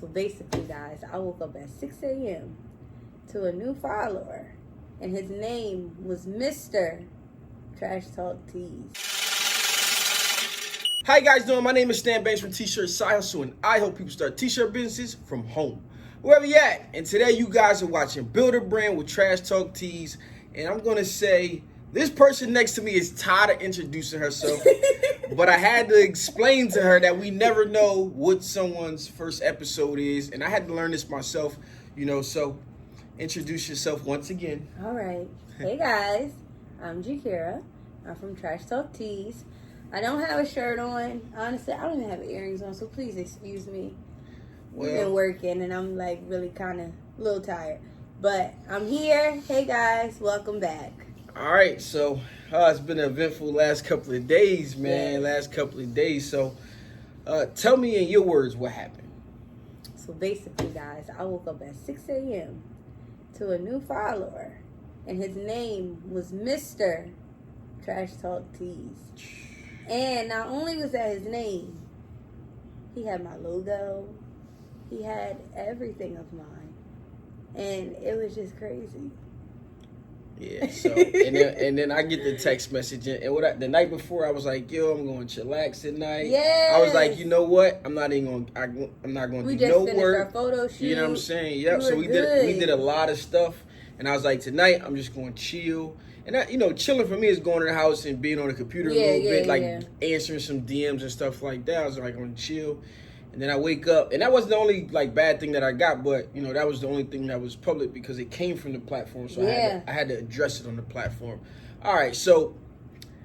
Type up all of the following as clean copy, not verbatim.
So basically, guys, I woke up at 6 a.m. to a new follower, and his name was Mr. Trash Talk Tees. How you guys doing? My name is Stan Banks from tshirtsidehustle, and I help people start t-shirt businesses from home, wherever you at. And today you guys are watching Build a Brand with Trash Talk Tees, and I'm gonna say this person next to me is tired of introducing herself, but I had to explain to her that we never know what someone's first episode is, and I had to learn this myself, so introduce yourself once again. All right. Hey guys, I'm Jakira. I'm from Trash Talk Tees. I don't have a shirt on. Honestly, I don't even have earrings on, so please excuse me. We've been working, and I'm like really kind of a little tired. But I'm here. Hey guys, welcome back. All right, so it's been an eventful last couple of days, man. Yes. So tell me in your words what happened. So basically, guys, I woke up at 6 a.m. to a new follower, and his name was Mr. Trash Talk Tees. And not only was that his name, he had my logo. He had everything of mine. And it was just crazy. Yeah, so and then I get the text message, and the night before I was like, yo, I'm going to chillax at night. Yes. I was like, you know what? I'm not going to do no work. Our photo shoot. You know what I'm saying? Yep. We So we good. did a lot of stuff, and I was like, tonight I'm just going to chill. And that, chilling for me is going to the house and being on the computer a little bit, answering some DMs and stuff like that. I was like, I'm going to chill. And then I wake up, and that wasn't the only bad thing that I got, but that was the only thing that was public because it came from the platform, so I had to address it on the platform. All right, so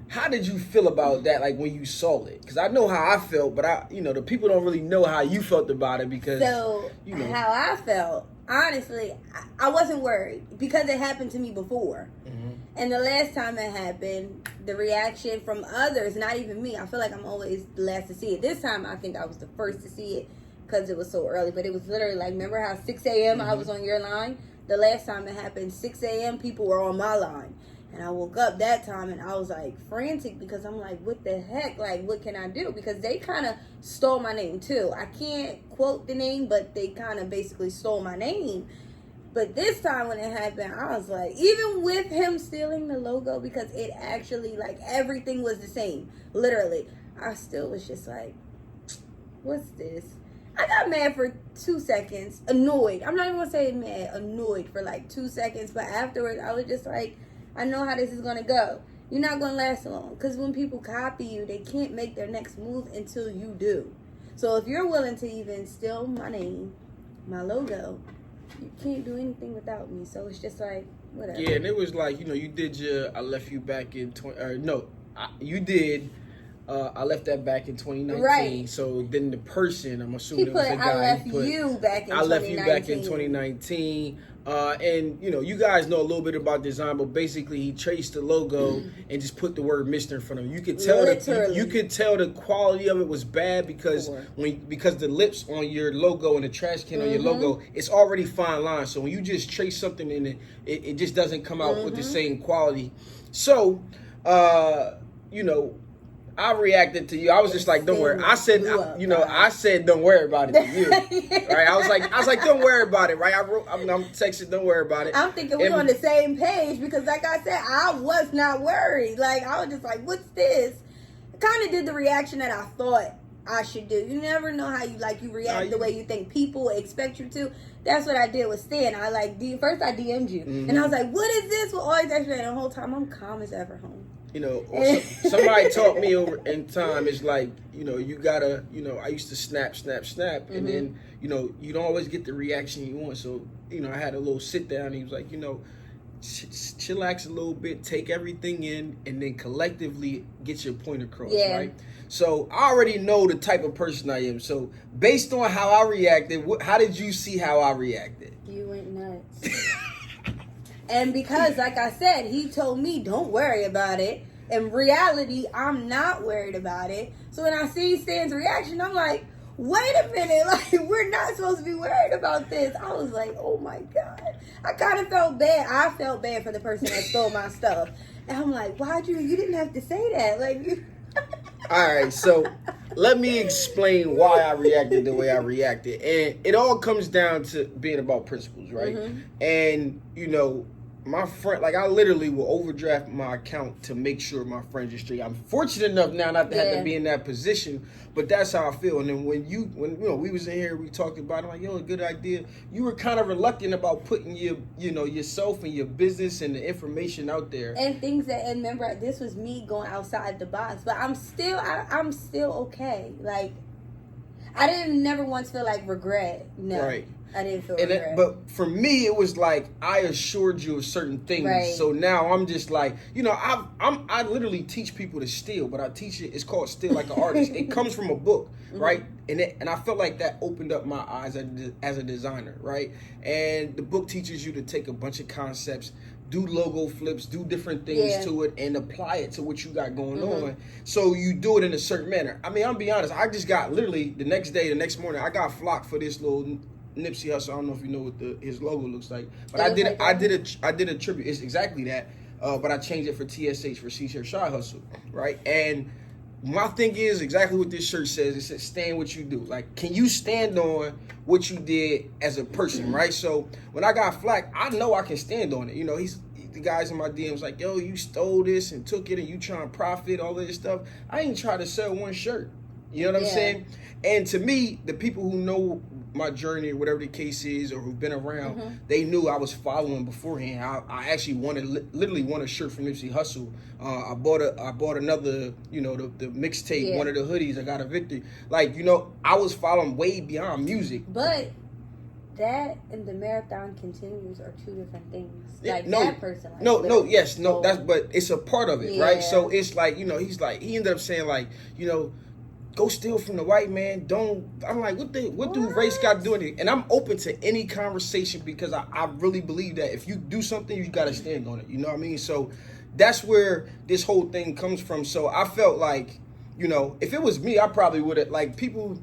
how did you feel about that, like when you saw it? Because I know how I felt, but the people don't really know how you felt about it because how I felt, honestly, I wasn't worried because it happened to me before. Mm-hmm. And the last time it happened, the reaction from others, not even me, I feel like I'm always the last to see it. This time, I think I was the first to see it because it was so early. But it was literally like, remember how 6 a.m. I was on your line? The last time it happened, 6 a.m. people were on my line. And I woke up that time and I was like frantic because I'm like, what the heck? Like, what can I do? Because they kind of stole my name too. I can't quote the name, but they kind of basically stole my name. But this time when it happened, I was like, even with him stealing the logo, because it actually, like, everything was the same, literally, I still was just like, what's this? I got mad for 2 seconds, annoyed. I'm not even going to say mad, annoyed for like 2 seconds. But afterwards, I was just like, I know how this is going to go. You're not going to last long. Because when people copy you, they can't make their next move until you do. So if you're willing to even steal my name, my logo, you can't do anything without me. So it's just like, whatever. Yeah, and it was like, you did your I left you back in you did I left that back in 2019. Right. So then the person, I'm assuming He it was put, the guy. I left you back in 2019. I left you back in 2019. And you guys know a little bit about design, but basically he traced the logo and just put the word Mr. in front of it. You could tell you could tell the quality of it was bad because the lips on your logo and the trash can on your logo, it's already fine line. So when you just trace something in it just doesn't come out with the same quality. So I reacted to you. I was just like, "Don't worry." I said, I said, "Don't worry about it." To you, right? I was like, "Don't worry about it." Right? I'm texting, "Don't worry about it." I'm thinking we're on the same page because, like I said, I was not worried. Like I was just like, "What's this?" Kind of did the reaction that I thought I should do. You never know how you react the way you think people expect you to. That's what I did with Stan. First I DM'd you, and I was like, "What is this?" With all these extra, and the whole time I'm calm as ever home. Somebody taught me over in time. It's like, you gotta, I used to snap, and then, you don't always get the reaction you want. So, I had a little sit down. And he was like, chillax a little bit, take everything in, and then collectively get your point across, right? So I already know the type of person I am. So based on how I reacted, how did you see how I reacted? You went nuts. And because, like I said, he told me, don't worry about it. In reality, I'm not worried about it. So when I see Stan's reaction, I'm like, wait a minute. Like, we're not supposed to be worried about this. I was like, oh, my God. I kind of felt bad. I felt bad for the person that stole my stuff. And I'm like, you didn't have to say that. Like, All right, so let me explain why I reacted the way I reacted. And it all comes down to being about principles, right? Mm-hmm. And, you know, my friend, like I literally will overdraft my account to make sure my friends are straight. I'm fortunate enough now not to have to be in that position, but that's how I feel. And then when you know we was in here, we talked about it, I'm like, yo, a good idea. You were kind of reluctant about putting yourself and your business and the information out there. And things that, and remember, this was me going outside the box, but I'm still okay. Like, I didn't never once feel like regret. No. Right. I didn't feel regret. But for me, it was like I assured you of certain things. Right. So now I'm just like, you know, I literally teach people to steal, but I teach it. It's called Steal Like an Artist. It comes from a book, right? And I felt like that opened up my eyes as a designer, right? And the book teaches you to take a bunch of concepts, do logo flips, do different things to it, and apply it to what you got going on. So you do it in a certain manner. I mean, I'll be honest. I just got literally the next morning, I got flocked for this little Nipsey Hussle. I don't know if you know what his logo looks like, but I did a tribute. It's exactly that, but I changed it for TSH for tshirtsidehustle, right? And my thing is exactly what this shirt says. It says stand what you do. Like, can you stand on what you did as a person, right? So when I got flack, I know I can stand on it. You know, the guys in my DMs like, yo, you stole this and took it and you trying to profit, all of this stuff. I ain't trying to sell one shirt. You know what I'm saying? And to me, the people who know my journey or whatever the case is, or who've been around, they knew I was following beforehand. I actually literally won a shirt from Nipsey Hussle. I bought another, you know, the mixtape, one of the hoodies. I got a victory. Like, you know, I was following way beyond music. But that and the marathon continues are two different things. Like that person. Like, but it's a part of it, right? So it's like, you know, he ended up saying like, you know, go steal from the white man. I'm like, what do race got to do with it? And I'm open to any conversation because I really believe that if you do something, you got to stand on it. You know what I mean? So that's where this whole thing comes from. So I felt like, you know, if it was me, I probably would have, like, people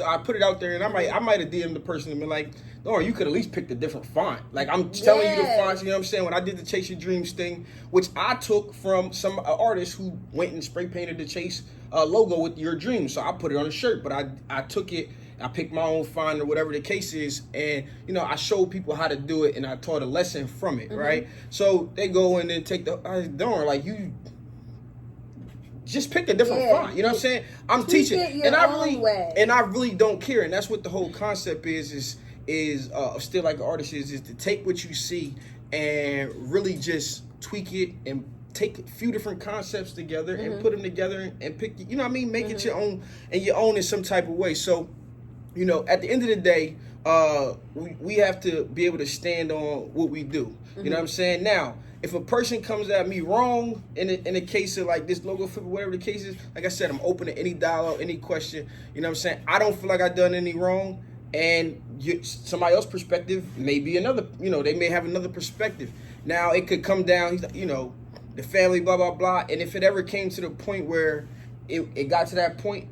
I put it out there and I might have DM'd the person and been like, no, you could at least pick a different font. Like, I'm telling you the fonts, you know what I'm saying? When I did the Chase Your Dreams thing, which I took from some artist who went and spray painted the Chase logo with your dreams. So I put it on a shirt, but I took it, I picked my own font or whatever the case is, and, you know, I showed people how to do it and I taught a lesson from it, right? So they go and then take like, you just pick a different font. You know what I'm saying? I'm teaching, and I really don't care. And that's what the whole concept is Still Like an Artist is to take what you see and really just tweak it and take a few different concepts together and put them together and pick, you know what I mean? Make it your own, and your own in some type of way. So, you know, at the end of the day, we have to be able to stand on what we do. You know what I'm saying? Now, if a person comes at me wrong in a case of like this logo flip or whatever the case is, like I said, I'm open to any dialogue, any question. You know what I'm saying? I don't feel like I've done any wrong, and somebody else's perspective may be another, you know, they may have another perspective. Now, it could come down, you know, the family, blah, blah, blah. And if it ever came to the point where it got to that point,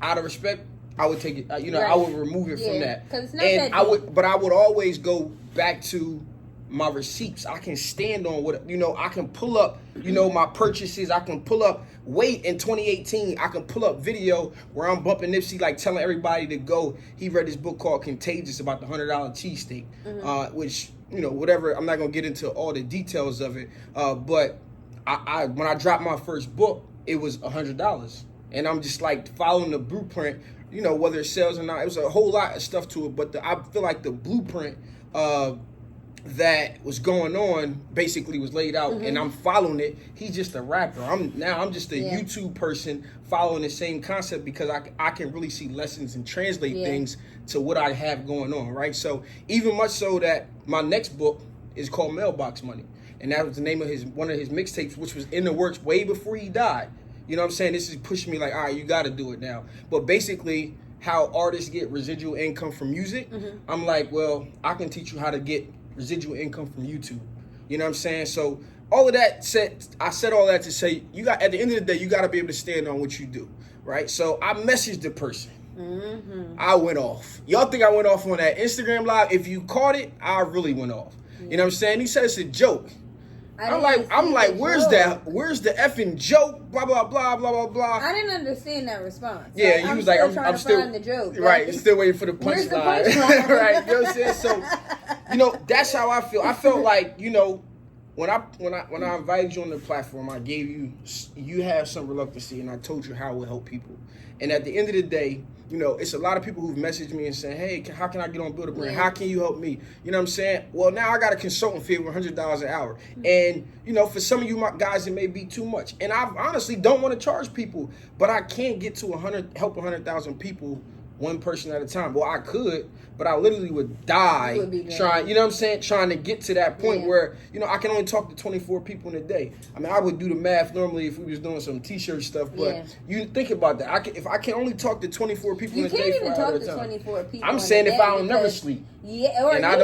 out of respect, I would take it, you know, I would remove it from that. It's not and that I would always go back to my receipts. I can stand on what, you know, I can pull up, you know, my purchases. I can pull up, in 2018, I can pull up video where I'm bumping Nipsey, like telling everybody to go. He read this book called Contagious about the $100 cheesesteak, which, you know, whatever. I'm not going to get into all the details of it. But when I dropped my first book, it was $100. And I'm just like following the blueprint, you know, whether it sells or not. It was a whole lot of stuff to it. But I feel like the blueprint that was going on basically was laid out, and I'm following it. He's just a rapper. I'm just a YouTube person following the same concept because I can really see lessons and translate things to what I have going on, right? So even much so that my next book is called Mailbox Money, and that was the name of one of his mixtapes, which was in the works way before he died. You know what I'm saying? This is pushing me like, all right, you got to do it now. But basically, how artists get residual income from music, I'm like, well, I can teach you how to get residual income from YouTube. You know what I'm saying? So all of that said, I said all that to say, at the end of the day, you got to be able to stand on what you do, right? So I messaged the person. I went off. Y'all think I went off on that Instagram live? If you caught it, I really went off. You know what I'm saying? He said it's a joke. I'm like, where's the effing joke? Blah blah blah blah blah blah. I didn't understand that response. Yeah, he was like, I'm still find the joke. Right, still waiting for the punchline. Right, you know what I'm saying? So, that's how I feel. I felt like, when I invited you on the platform, I gave you have some reluctancy, and I told you how it would help people. And at the end of the day, it's a lot of people who've messaged me and saying, hey, how can I get on Build a Brand? Yeah. How can you help me? You know what I'm saying? Well, now I got a consultant fee of $100 an hour. And, for some of you guys, it may be too much. And I honestly don't want to charge people, but I can't get to help 100,000 people one person at a time. Well, I could, but I literally would die trying, trying to get to that point where, I can only talk to 24 people in a day. I mean, I would do the math normally if we was doing some t-shirt stuff, but you think about that. If I can only talk to 24 people in a day, you can't even talk to 24 people. I'm saying if I don't never sleep. Yeah, or I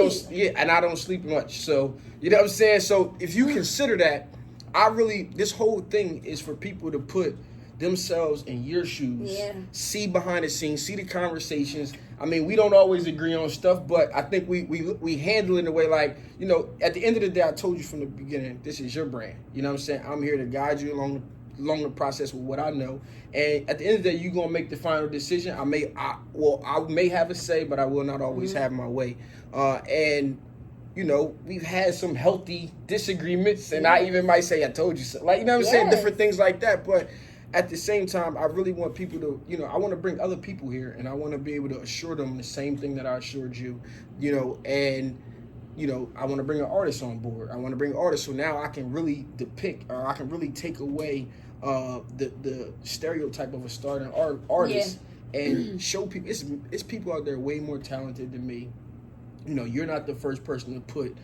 don't sleep much. So, you know what I'm saying? So, if you consider that, this whole thing is for people to put themselves in your shoes, see behind the scenes, see the conversations. I mean, we don't always agree on stuff, but I think we handle it in a way like, at the end of the day, I told you from the beginning, this is your brand. You know what I'm saying? I'm here to guide you along the process with what I know. And at the end of the day, you're going to make the final decision. I may have a say, but I will not always have my way. And we've had some healthy disagreements, and I even might say, I told you so. Like, you know what I'm saying? Different things like that. But at the same time, I really want people to, I want to bring other people here, and I want to be able to assure them the same thing that I assured you, and, I want to bring an artist on board. I want to bring artists so now I can really depict, or I can really take away the stereotype of a starting artist and show people, it's people out there way more talented than me. You're not the first person to put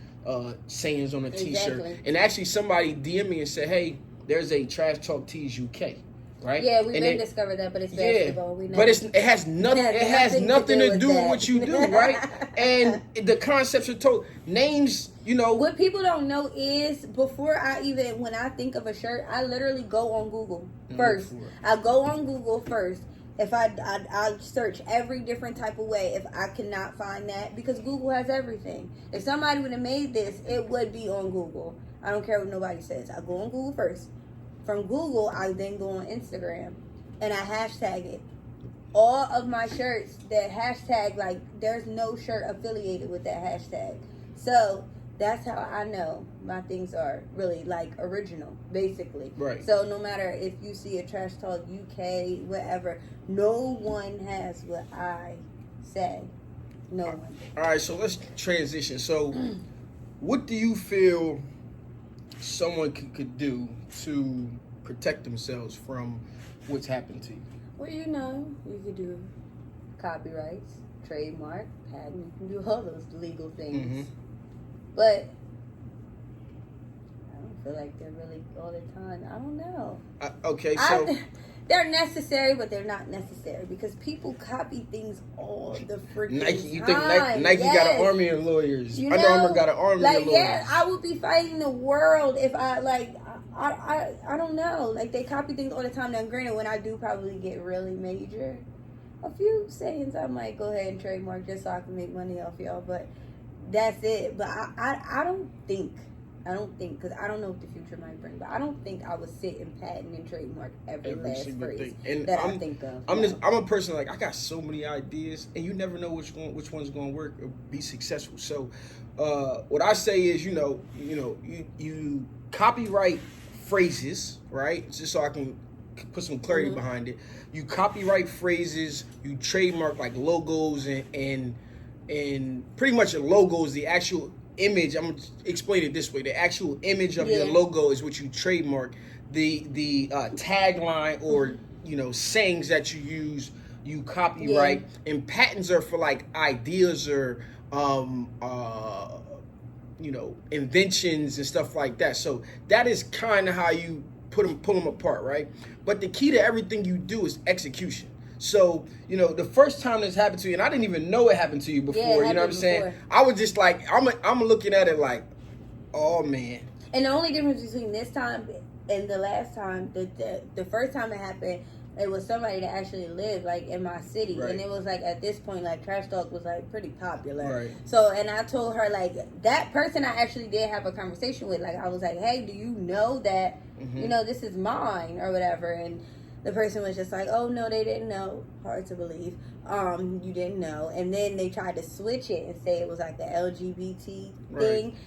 sayings on a t-shirt. And actually somebody DM me and said, hey, there's a Trash Talk Tees UK. Right? Yeah, we've been discovered that, but it's basketball. We know. But it has nothing to do with what you do, right? And the concepts are told. Names, What people don't know is when I think of a shirt, I literally go on Google first. I go on Google first. If I search every different type of way, if I cannot find that, because Google has everything. If somebody would have made this, it would be on Google. I don't care what nobody says. I go on Google first. From Google, I then go on Instagram, and I hashtag it. All of my shirts that hashtag, there's no shirt affiliated with that hashtag. So that's how I know my things are really, original, basically. Right. So no matter if you see a Trash Talk UK, whatever, no one has what I say. No one. All right, so let's transition. So what do you feel someone could do to protect themselves from what's happened to you? Well, you could do copyrights, trademark, patent, you can do all those legal things. But I don't feel like they're really all the time. I don't know. Okay, so they're necessary, but they're not necessary because people copy things all the freaking Nike. You time. think Nike got an army of lawyers? Under Armour got an army of lawyers. Yeah, I would be fighting the world if I don't know. They copy things all the time. Now, granted, when I do probably get really major, a few sayings I might go ahead and trademark just so I can make money off y'all. But that's it. But I don't think, because I don't know what the future might bring, but I don't think I would sit and patent and trademark every last phrase that I think of. I'm a person, I got so many ideas, and you never know which one's going to work or be successful. So what I say is, you copyright phrases, right? Just so I can put some clarity behind it. You copyright phrases, you trademark logos and pretty much a logo is the actual image. I'm gonna explain it this way: the actual image of your logo is what you trademark. The tagline or sayings that you use, you copyright. And patents are for ideas or inventions and stuff like that. So that is kind of how you pull them apart, right? But the key to everything you do is execution. So, the first time this happened to you, and I didn't even know it happened to you before, you know what I'm saying? I was just I'm looking at it oh man. And the only difference between this time and the last time, the first time it happened, it was somebody that actually lived like in my city, right. and it was like at this point like trash talk was like pretty popular. Right. So, and I told her like that person I actually did have a conversation with. Like I was like, hey, do you know that you know this is mine or whatever? And the person was just like, oh no, they didn't know. Hard to believe. You didn't know. And then they tried to switch it and say it was like the LGBT thing.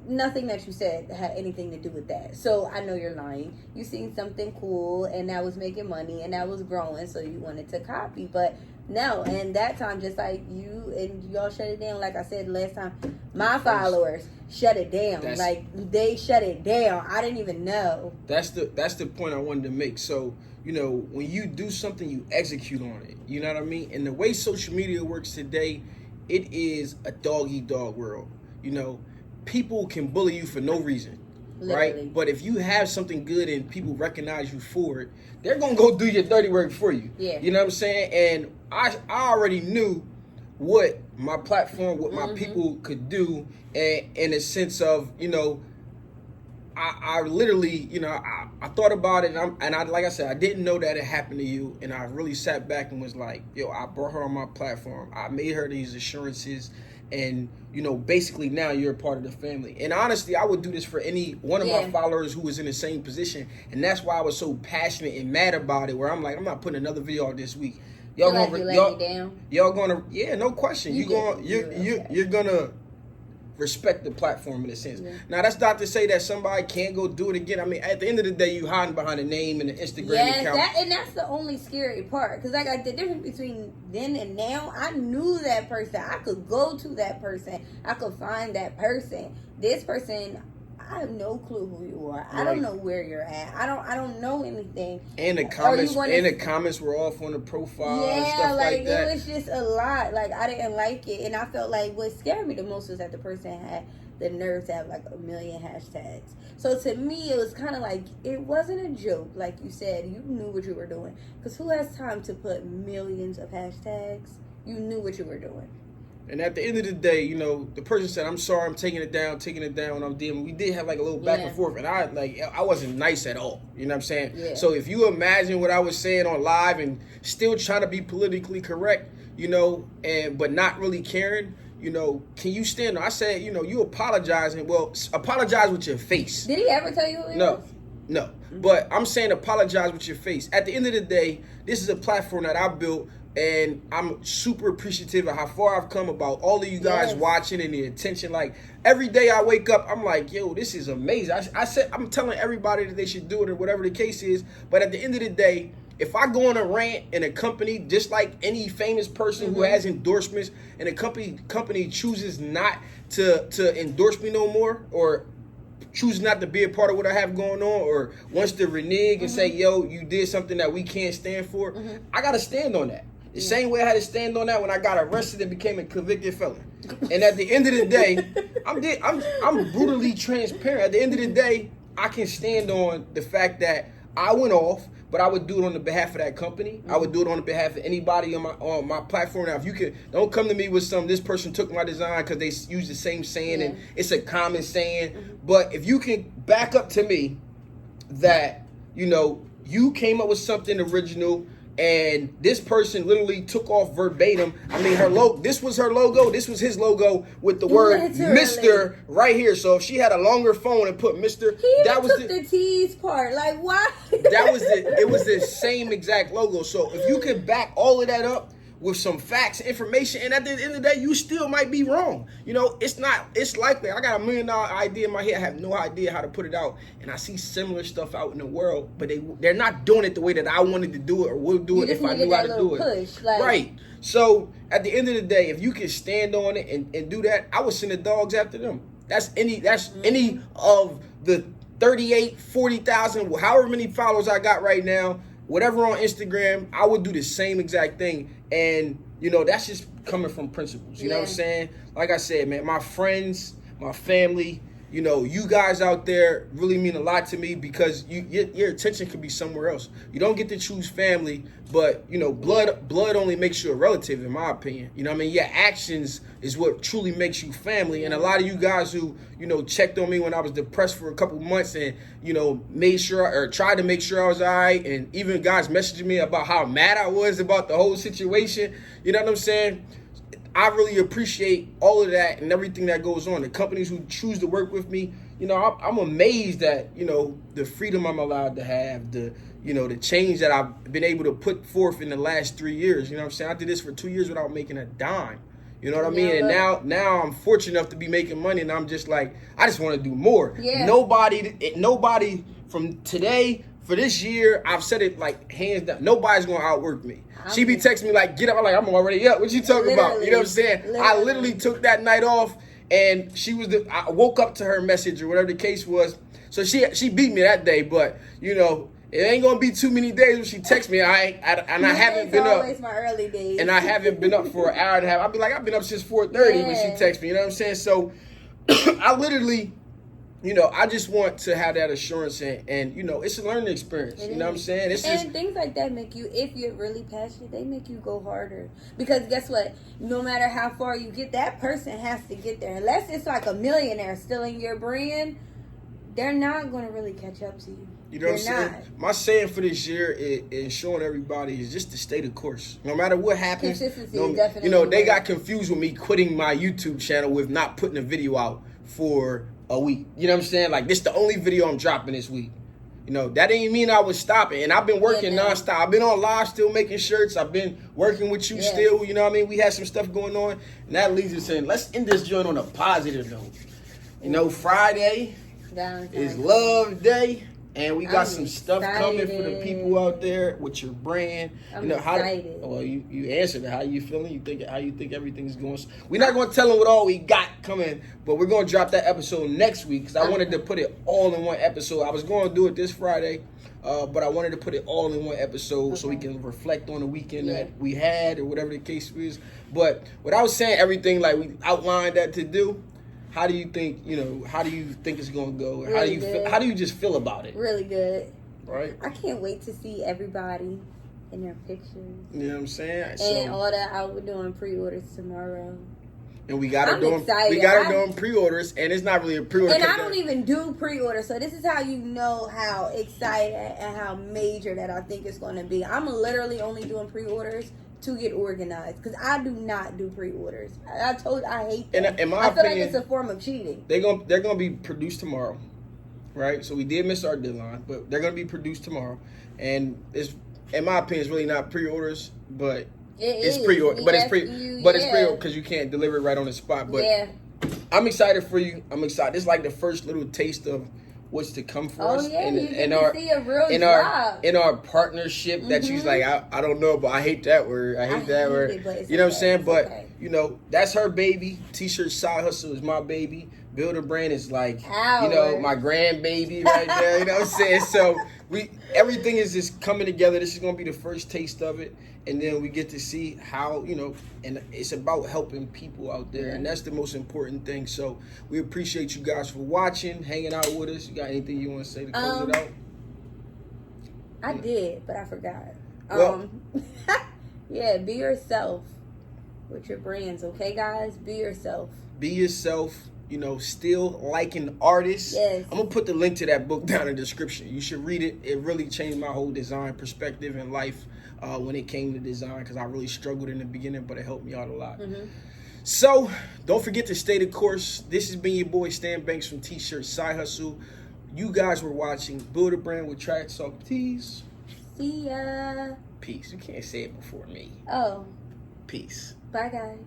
Nothing that you said had anything to do with that. So I know you're lying. You seen something cool and that was making money and that was growing, so you wanted to copy. But no, and that time, just like you and y'all shut it down. Like I said last time, my followers shut it down. Like they shut it down. I didn't even know. That's the point I wanted to make. So, you know, when you do something, you execute on it. You know what I mean? And the way social media works today, it is a dog-eat-dog world. You know, people can bully you for no reason. Literally. Right? But if you have something good and people recognize you for it, they're going to go do your dirty work for you. Yeah. You know what I'm saying? And I already knew what my platform, what my people could do, and in a sense of, you know, I literally, you know, I thought about it, and I like I said, I didn't know that it happened to you, and I really sat back and was like, yo, I brought her on my platform. I made her these assurances, and, you know, basically now you're a part of the family. And honestly, I would do this for any one of my followers who was in the same position, and that's why I was so passionate and mad about it, where I'm like, I'm not putting another video out this week. Y'all gonna, yeah, no question. You're gonna respect the platform in a sense. Yeah. Now, that's not to say that somebody can't go do it again. I mean, at the end of the day, you hiding behind a name and an Instagram account. And that's the only scary part. Because like the difference between then and now, I knew that person. I could go to that person. I could find that person. This person, I have no clue who you are. I don't know where you're at. I don't know anything. And the comments were off on the profile and stuff like that. It was just a lot. Like I didn't like it, and I felt like what scared me the most was that the person had the nerve to have like 1 million hashtags. So to me, it was kind of like it wasn't a joke. Like you said, you knew what you were doing. Because who has time to put millions of hashtags? You knew what you were doing. And at the end of the day, you know, the person said, I'm sorry, I'm taking it down, and I'm dealing. We did have like a little back and forth, and I wasn't nice at all. You know what I'm saying? Yeah. So if you imagine what I was saying on live and still trying to be politically correct, you know, but not really caring, you know, can you stand on? I said, you know, you apologizing. Well, apologize with your face. Did he ever tell you who he was? No. But I'm saying apologize with your face. At the end of the day, this is a platform that I built. And I'm super appreciative of how far I've come, about all of you guys watching and the attention. Like every day I wake up, I'm like, yo, this is amazing. I said, I'm telling everybody that they should do it or whatever the case is. But at the end of the day, if I go on a rant in a company, just like any famous person who has endorsements, and a company chooses not to endorse me no more, or choose not to be a part of what I have going on, or wants to renege and say, yo, you did something that we can't stand for, I got to stand on that. The same way I had to stand on that when I got arrested and became a convicted felon. And at the end of the day, I'm brutally transparent. At the end of the day, I can stand on the fact that I went off, but I would do it on the behalf of that company. I would do it on the behalf of anybody on my platform. Now, if you could, don't come to me with this person took my design because they use the same saying and it's a common saying. But if you can back up to me that, you know, you came up with something original, and this person literally took off verbatim. I mean, this was her logo. This was his logo with the word Mr. right here. So if she had a longer phone and put Mr. That was the T's part. Like, why? It was the same exact logo. So if you could back all of that up with some facts, information, and at the end of the day, you still might be wrong. You know, it's likely. I got $1 million idea in my head. I have no idea how to put it out. And I see similar stuff out in the world, but they're not doing it the way that I wanted to do it or would do it if I knew how to do it. Right. So at the end of the day, if you can stand on it and do that, I would send the dogs after them. That's any of the 38, 40,000, however many followers I got right now, whatever on Instagram, I would do the same exact thing. And, you know, that's just coming from principles. You know what I'm saying? Like I said, man, my friends, my family, you know, you guys out there really mean a lot to me because your attention could be somewhere else. You don't get to choose family, but, you know, blood only makes you a relative, in my opinion. You know what I mean? Your actions is what truly makes you family. And a lot of you guys who, you know, checked on me when I was depressed for a couple months and, you know, made sure or tried to make sure I was all right. And even guys messaging me about how mad I was about the whole situation. You know what I'm saying? I really appreciate all of that and everything that goes on. The companies who choose to work with me, you know, I'm amazed at, you know, the freedom I'm allowed to have, the, you know, the change that I've been able to put forth in the last 3 years. You know what I'm saying? I did this for 2 years without making a dime. You know what I mean? And now I'm fortunate enough to be making money, and I'm just like, I just want to do more. Yeah. Nobody from today for this year, I've said it like hands down, nobody's gonna outwork me. She be texting me like, get up. I'm like, I'm already up. What you talking about? You know what I'm saying? I literally took that night off, and I woke up to her message or whatever the case was. So she beat me that day, but you know, it ain't gonna be too many days when she texts me. I haven't been up. Always my early days. And I haven't been up for an hour and a half. I'll be like, I've been up since 4:30 when she texts me. You know what I'm saying? So I literally, you know, I just want to have that assurance, and you know, it's a learning experience. You know what I'm saying? And things like that make you, if you're really passionate, they make you go harder. Because guess what? No matter how far you get, that person has to get there. Unless it's like a millionaire stealing your brand, they're not going to really catch up to you. You know what I'm saying? My saying for this year is showing everybody is just to stay the course. No matter what happens. Consistency is definitely. You know, they got confused with me quitting my YouTube channel with not putting a video out for a week. You know what I'm saying? Like, this is the only video I'm dropping this week. You know, that didn't mean I was stopping. And I've been working nonstop. I've been on live still making shirts. I've been working with you still. You know what I mean? We had some stuff going on. And that leads us in. Let's end this joint on a positive note. You know, Friday is Love Day. And we got some stuff coming for the people out there with your brand. I'm excited. Well, you answered it. How you feeling? How you think everything's going? We're not going to tell them what all we got coming, but we're going to drop that episode next week because I wanted to put it all in one episode. I was going to do it this Friday, but I wanted to put it all in one episode so we can reflect on the weekend that we had or whatever the case is. But what I was saying, everything like we outlined that to do. How do you think, you know, how do you think it's going to go? Really how do you feel, how do you just feel about it? Really good. Right? I can't wait to see everybody in their pictures. You know what I'm saying? And all that. I'll be doing pre-orders tomorrow. And we got her doing pre-orders, and it's not really a pre-order. And I don't even do pre-orders, so this is how you know how excited and how major that I think it's going to be. I'm literally only doing pre-orders to get organized, because I do not do pre-orders. I hate that. And in my I feel opinion, like it's a form of cheating. They're gonna be produced tomorrow, right? So we did miss our deadline, but they're gonna be produced tomorrow. And it's, in my opinion, it's really not pre-orders, but it's pre-order. But it's pre-order because you can't deliver it right on the spot. But I'm excited for you. I'm excited. It's like the first little taste of what's to come for us. Yeah, in our partnership that she's like, I don't know, but I hate that word. I hate that word. You know what I'm saying? But you know, that's her baby. T-shirt side hustle is my baby. Build a brand is like, you know, my grandbaby right there. You know what I'm saying? So everything is just coming together. This is gonna be the first taste of it. And then we get to see how, you know, and it's about helping people out there. And that's the most important thing. So we appreciate you guys for watching, hanging out with us. You got anything you want to say to close it out? I did, but I forgot. Well, be yourself with your brands, okay, guys? Be yourself. Be yourself. You know, still like an artist. Yes. I'm going to put the link to that book down in the description. You should read it. It really changed my whole design perspective in life when it came to design, because I really struggled in the beginning, but it helped me out a lot. So, don't forget to stay the course. This has been your boy Stan Banks from T-Shirt Side Hustle. You guys were watching Build a Brand with Trash Talk Tees. See ya. Peace. You can't say it before me. Oh. Peace. Bye, guys.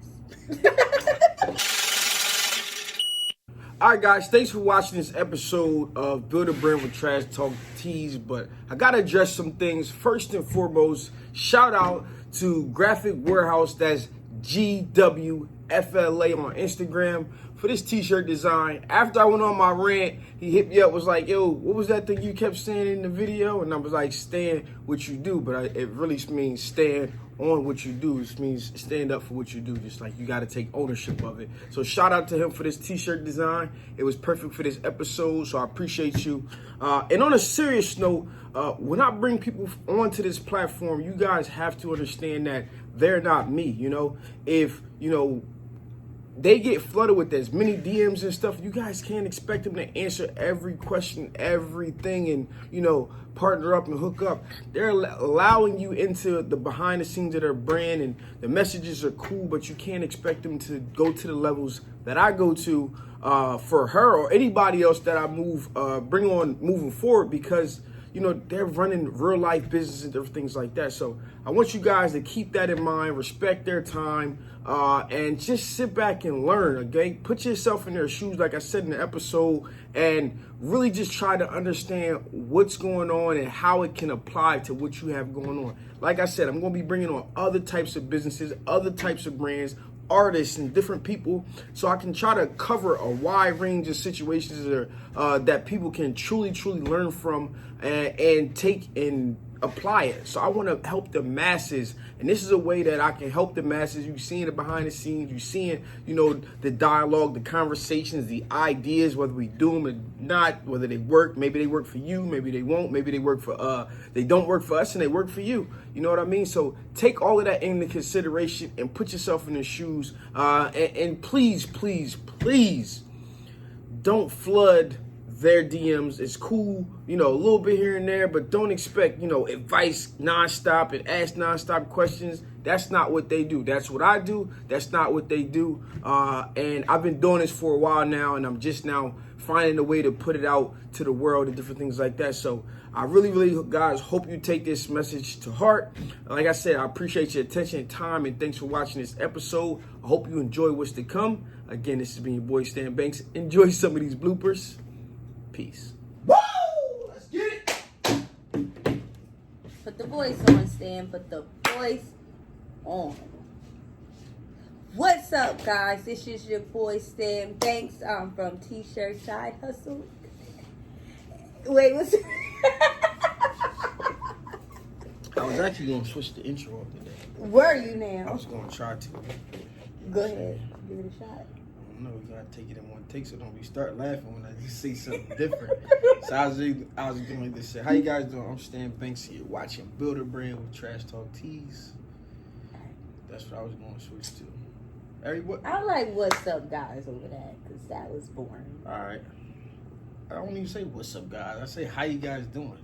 All right, guys, thanks for watching this episode of Build a Brand with Trash Talk Tees, but I got to address some things. First and foremost, shout out to Graphic Warehouse, that's GWA. FLA on Instagram for this t-shirt design. After I went on my rant, he hit me up, was like, yo, what was that thing you kept saying in the video? And I was like, stand what you do. But it really means stand on what you do. It means stand up for what you do. Just like you got to take ownership of it. So shout out to him for this t-shirt design. It was perfect for this episode, so I appreciate you. And on a serious note, when I bring people onto this platform, you guys have to understand that they're not me. You know, if, you know, they get flooded with as many DMs and stuff, you guys can't expect them to answer every question, everything, and, you know, partner up and hook up. They're allowing you into the behind the scenes of their brand, and the messages are cool, but you can't expect them to go to the levels that I go to for her or anybody else that I bring on moving forward, because, you know, they're running real life business and different things like that. So I want you guys to keep that in mind, respect their time, and just sit back and learn, okay? Put yourself in their shoes, like I said in the episode, and really just try to understand what's going on and how it can apply to what you have going on. Like I said, I'm going to be bringing on other types of businesses, other types of brands, artists, and different people, so I can try to cover a wide range of situations that people can truly learn from and take and apply it. So I want to help the masses, and this is a way that I can help the masses. You seeing it behind the scenes, you seeing, you know, the dialogue, the conversations, the ideas, whether we do them or not, whether they work. Maybe they work for you, maybe they won't, maybe they work for they don't work for us and they work for you. You know what I mean? So take all of that into consideration and put yourself in their shoes, and please don't flood their DMs. It's cool, you know, a little bit here and there, but don't expect, you know, advice nonstop and ask nonstop questions. That's not what they do. That's what I do. That's not what they do. And I've been doing this for a while now, and I'm just now finding a way to put it out to the world and different things like that. So I really, guys, hope you take this message to heart. Like I said, I appreciate your attention and time, and thanks for watching this episode. I hope you enjoy what's to come. Again, this has been your boy Stan Banks. Enjoy some of these bloopers. Peace. Woo! Let's get it. Put the voice on, Stan. Put the voice on. What's up, guys? This is your boy Stan Banks. I'm from tshirtsidehustle. Wait, what's I was actually going to switch the intro up today. Were you I now? was going to try to. Go ahead. Give it a shot. I don't know, we got to take it in one take, so don't be start laughing when I just say something different. So I was going to say, how you guys doing? I'm Stan Banks here, watching Build a Brand with Trash Talk Tees. That's what I was going to switch to. I like what's up, guys, over that, because that was boring. All right. I don't even say what's up, guys. I say, how you guys doing?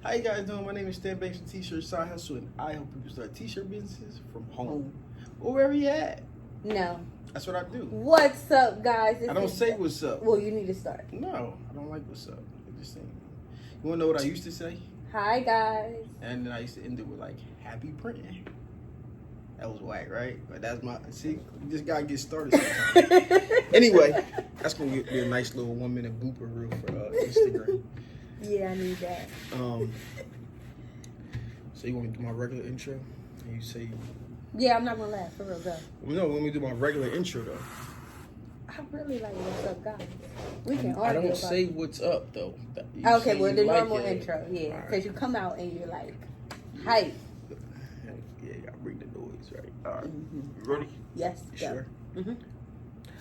How you guys doing? My name is Stan Banks from T-Shirt Side Hustle, and I help people start t-shirt businesses from home. Or wherever you at. No. That's what I do. What's up, guys? I don't say what's up. Well, you need to start. No, I don't like what's up. I just think. You want to know what I used to say? Hi, guys. And then I used to end it with, like, happy printing. That was whack, right? But that's my, see, you just got to get started sometimes. Anyway, that's going to be a nice little 1 minute blooper reel for Instagram. Yeah, I need that. So you want me to do my regular intro? And you say... Yeah, I'm not going to laugh. For real, go. No, when we do my regular intro, though. I really like what's up, guys. We can argue. I don't about say it. what's up, though. Okay, well, the like normal it. intro, yeah. Because Right. you come out and you're like, hype. Yeah, you got to bring the noise, right? All right. Mm-hmm. You ready? Yes, You go. sure? Mm-hmm.